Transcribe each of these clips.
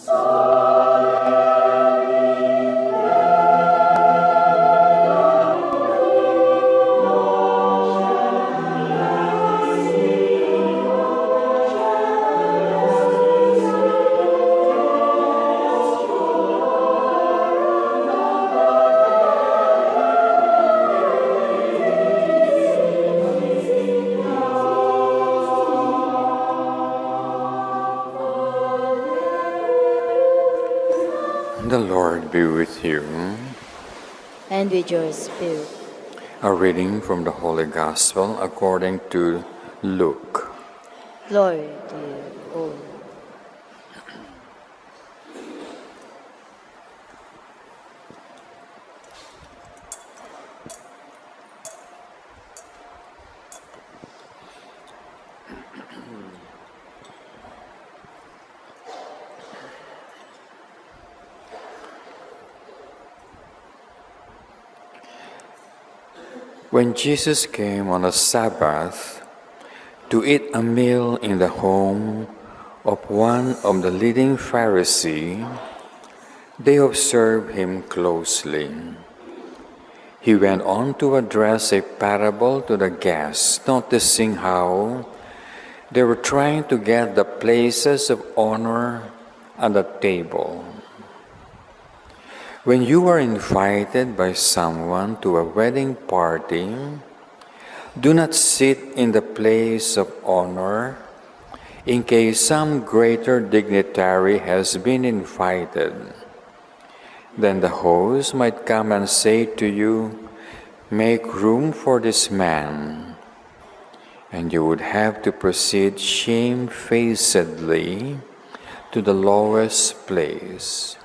The Lord be with you. And with your spirit. A reading from the Holy Gospel according to Luke. Glory to you, O Lord. When Jesus came on a Sabbath to eat a meal in the home of one of the leading Pharisees, they observed him closely. He went on to address a parable to the guests, noticing how they were trying to get the places of honor at the table. When you are invited by someone to a wedding party, do not sit in the place of honor in case some greater dignitary has been invited. Then the host might come and say to you, "Make room for this man," and you would have to proceed shamefacedly to the lowest place.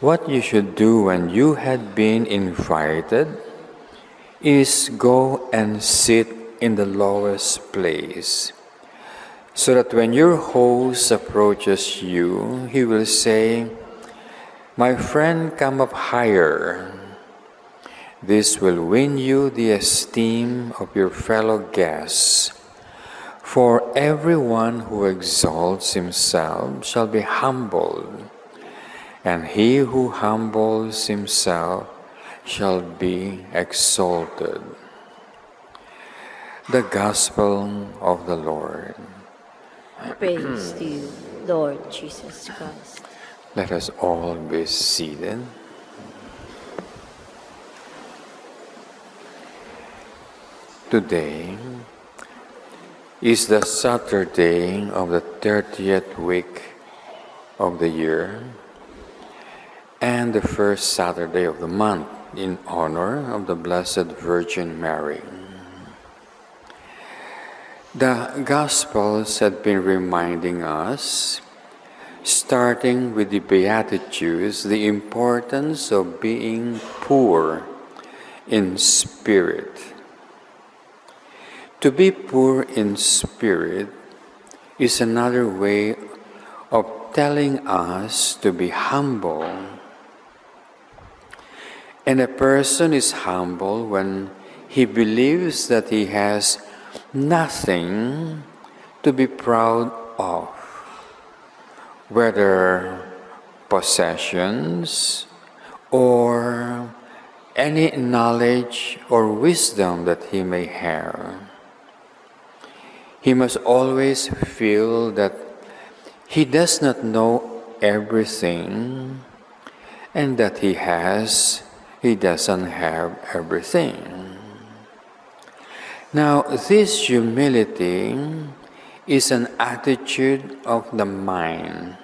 What you should do when you had been invited is go and sit in the lowest place, so that when your host approaches you, he will say, "My friend, come up higher." This will win you the esteem of your fellow guests, for everyone who exalts himself shall be humbled, and he who humbles himself shall be exalted. The Gospel of the Lord. Praise to you, Lord Jesus Christ. Let us all be seated. Today is the Saturday of the 30th week of the year and the first Saturday of the month in honor of the Blessed Virgin Mary. The Gospels had been reminding us, starting with the Beatitudes, the importance of being poor in spirit. To be poor in spirit is another way of telling us to be humble. And a person is humble when he believes that he has nothing to be proud of, whether possessions or any knowledge or wisdom that he may have. He must always feel that he does not know everything and that he doesn't have everything. Now, this humility is an attitude of the mind.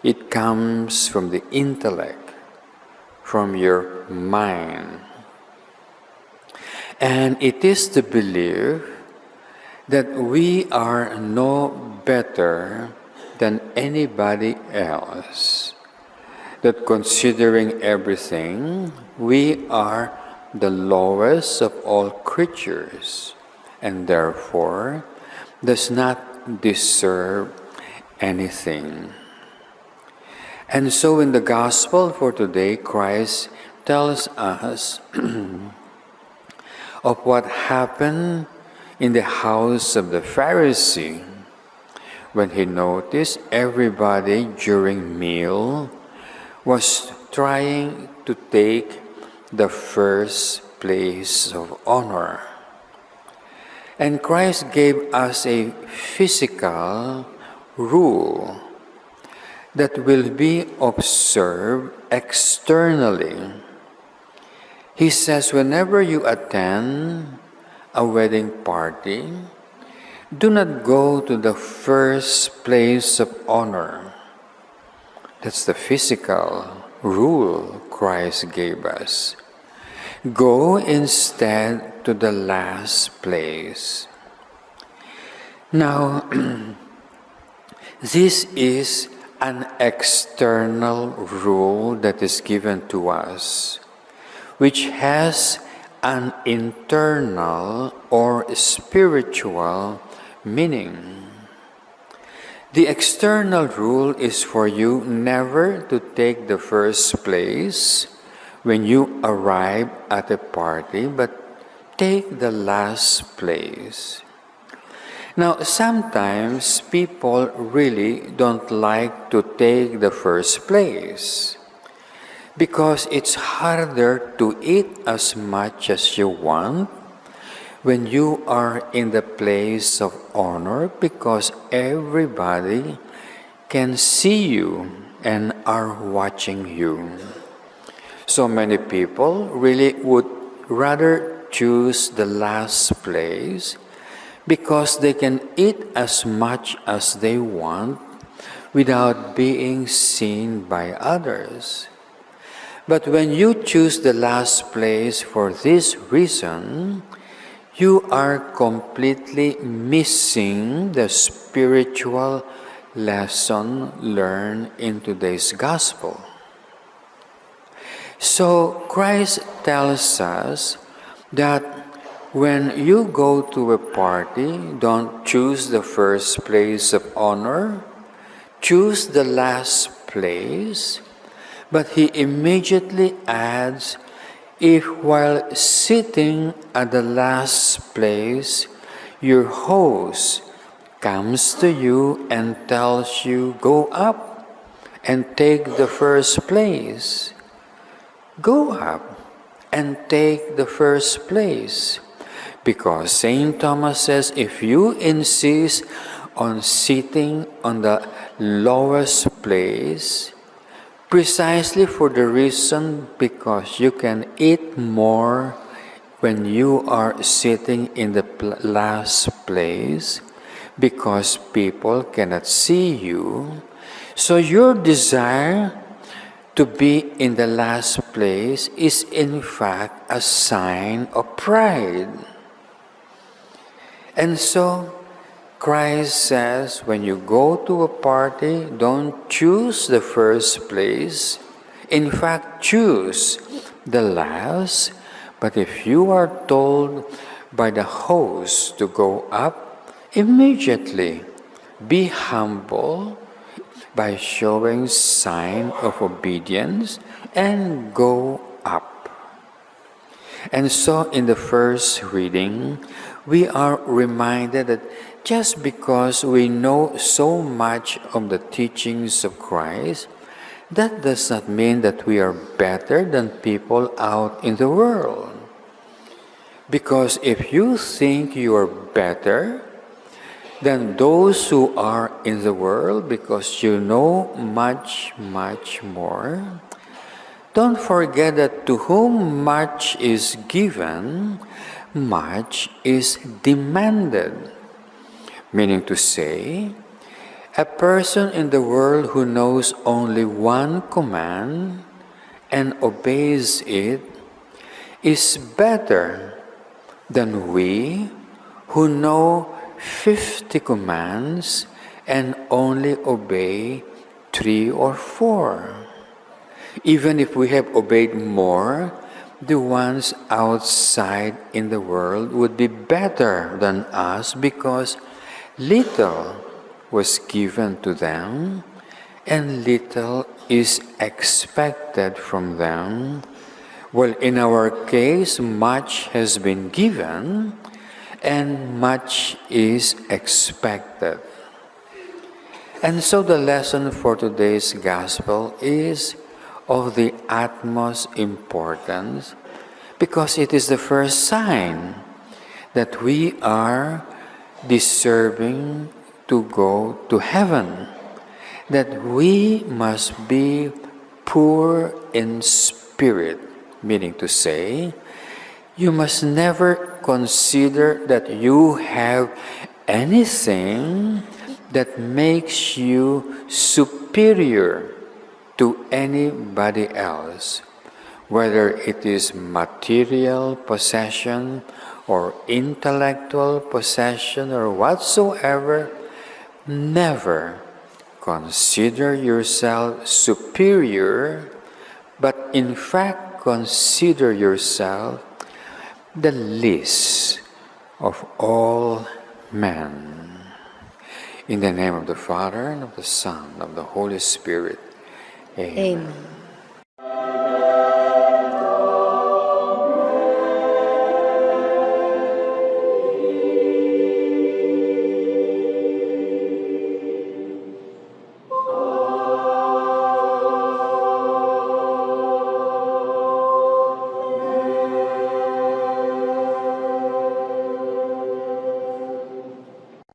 It comes from the intellect, from your mind. And it is the belief that we are no better than anybody else, that considering everything, we are the lowest of all creatures, and therefore does not deserve anything. And so in the Gospel for today, Christ tells us of what happened in the house of the Pharisee when he noticed everybody during meal was trying to take the first place of honor. And Christ gave us a physical rule that will be observed externally. He says, whenever you attend a wedding party, do not go to the first place of honor. That's the physical rule Christ gave us. Go instead to the last place. Now, this is an external rule that is given to us, which has an internal or spiritual meaning. The external rule is for you never to take the first place when you arrive at a party, but take the last place. Now, sometimes people really don't like to take the first place because it's harder to eat as much as you want when you are in the place of honor, because everybody can see you and are watching you. So many people really would rather choose the last place because they can eat as much as they want without being seen by others. But when you choose the last place for this reason, you are completely missing the spiritual lesson learned in today's gospel. So Christ tells us that when you go to a party, don't choose the first place of honor, choose the last place. But he immediately adds, if while sitting at the last place, your host comes to you and tells you, go up and take the first place. Go up and take the first place. Because St. Thomas says, if you insist on sitting on the lowest place, precisely for the reason because you can eat more when you are sitting in the last place, because people cannot see you. So your desire to be in the last place is in fact a sign of pride. And so Christ says, when you go to a party, don't choose the first place. In fact, choose the last. But if you are told by the host to go up, immediately be humble by showing sign of obedience and go up. And so in the first reading, we are reminded that just because we know so much of the teachings of Christ, that does not mean that we are better than people out in the world. Because if you think you are better than those who are in the world because you know much, much more, don't forget that to whom much is given, much is demanded. Meaning to say, a person in the world who knows only one command and obeys it is better than we who know 50 commands and only obey 3 or 4. Even if we have obeyed more, the ones outside in the world would be better than us because little was given to them and little is expected from them. Well, in our case, much has been given and much is expected. And so the lesson for today's gospel is of the utmost importance because it is the first sign that we are deserving to go to heaven, that we must be poor in spirit, meaning to say, you must never consider that you have anything that makes you superior to anybody else, whether it is material possession or intellectual possession or whatsoever. Never consider yourself superior, but in fact consider yourself the least of all men. In the name of the Father, and of the Son, and of the Holy Spirit. Amen. Amen.